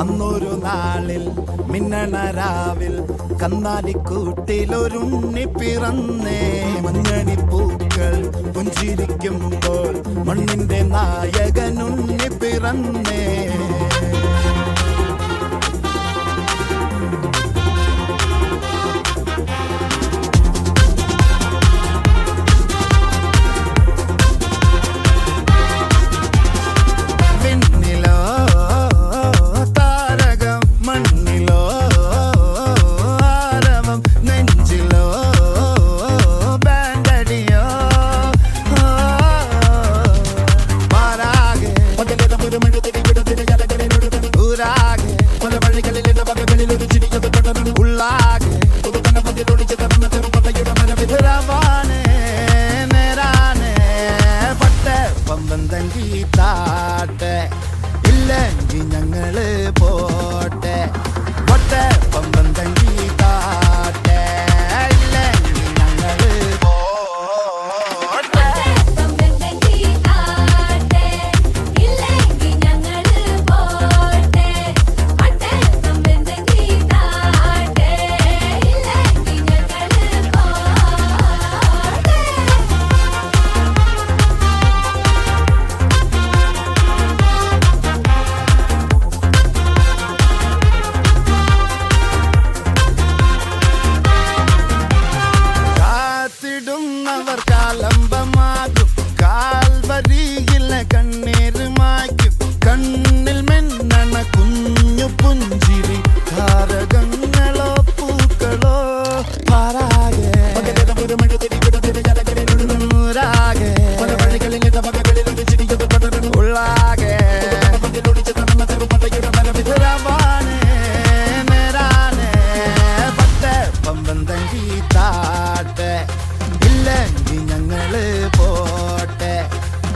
അന്നൊരു നാളിൽ മിന്നണരാവിൽ കന്നാലിക്കൂട്ടിലൊരുണ്ണി പിറന്നേ. മഞ്ഞണിപ്പൂക്കൾ പുഞ്ചിരിക്കുമ്പോൾ മണ്ണിന്റെ നായകനുണ്ണി പിറന്നേ. ഇല്ലെങ്കിൽ ഞങ്ങള് പോട്ടെ പൊട്ടെ പമ്പം തങ്കി താട്ടെ. ഇല്ലെങ്കിൽ ഞങ്ങള് പോട്ടെ. കാത്തിടുന്നവർ കാലംബമാകും, കാൽവരിയിലെ കണ്ണീര് മായ്ക്കും. കണ്ണിൽ മിന്നണ കുഞ്ഞു പുഞ്ചിരി, താരകങ്ങളോ പൂക്കളോ പാരാകെ ഉള്ളാകെ പമ്പം തങ്കി താട്ടെ. ഇല്ലെങ്കിൽ ഞങ്ങള് പോട്ടെ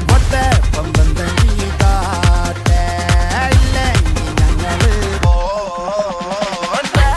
പൊട്ടെ പമ്പം തങ്കി താട്ടെ. ഇല്ലെങ്കിൽ ഞങ്ങള് പോട്ടെ.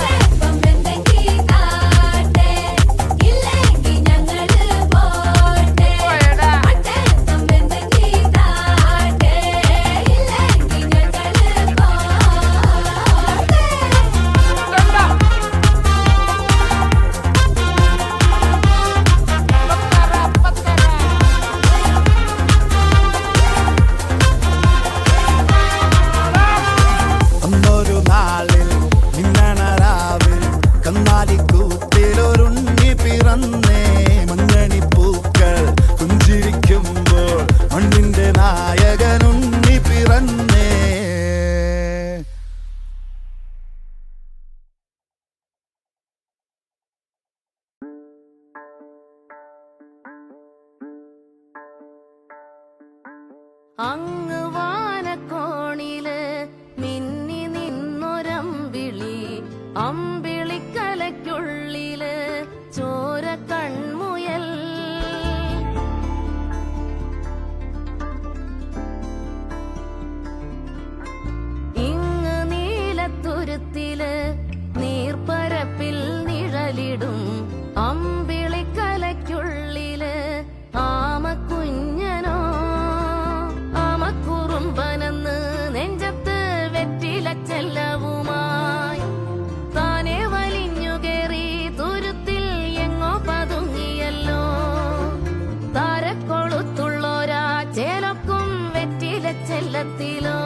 കന്നാലിക്കൂട്ടിലൊരുണ്ണി പിറന്നേ. മഞ്ഞണിപ്പൂക്കൾ പുഞ്ചിരിക്കുമ്പോൾ മണ്ണിന്റെ നായകനുണ്ണി പിറന്നേ. അങ്ങ് വാനക്കോണില് മിന്നി നിന്നൊരമ്പിളി, അമ്പിളിക്കലയ്ക്കുള്ളില് ചോര കൺമുയൽ. ഇങ്ങ് നീലത്തുരുത്തില് നീർപ്പരപ്പിൽ നിഴലിടും, അമ്പിളിക്കലയ്ക്കുള്ളില് ആമക്കുഞ്ഞനോ. ആമക്കുറുമ്പനെന്ന് നെഞ്ചത്ത് വെറ്റിലച്ചെല്ലവുമായി താനെ വലിഞ്ഞു കേറി തുരുത്തിൽ എങ്ങോ പതുങ്ങിയല്ലോ. താരക്കൊളുത്തുള്ളോരാ ചേലക്കും വെറ്റിലച്ചെല്ലത്തിലോ.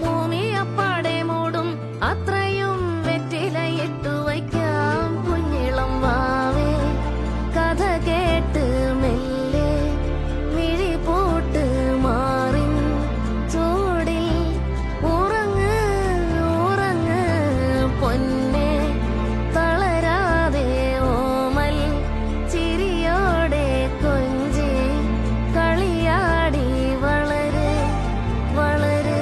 ഭൂമിയപ്പാടെ മൂടും അത്രയും വെറ്റിലയിട്ടു വയ്ക്കാം കുഞ്ഞിളം വാവേ. കഥ കേട്ട് മെല്ലെ മിഴി പൂട്ട് മാറിൻ ചൂടിൽ ഉറങ്ങ് ഉറങ്ങ് പൊന്നെ. തളരാതെ ഓമൽ ചിരിയോടെ കൊഞ്ചി കളിയാടി വളര് വളര്.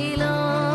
കയ്യിലോ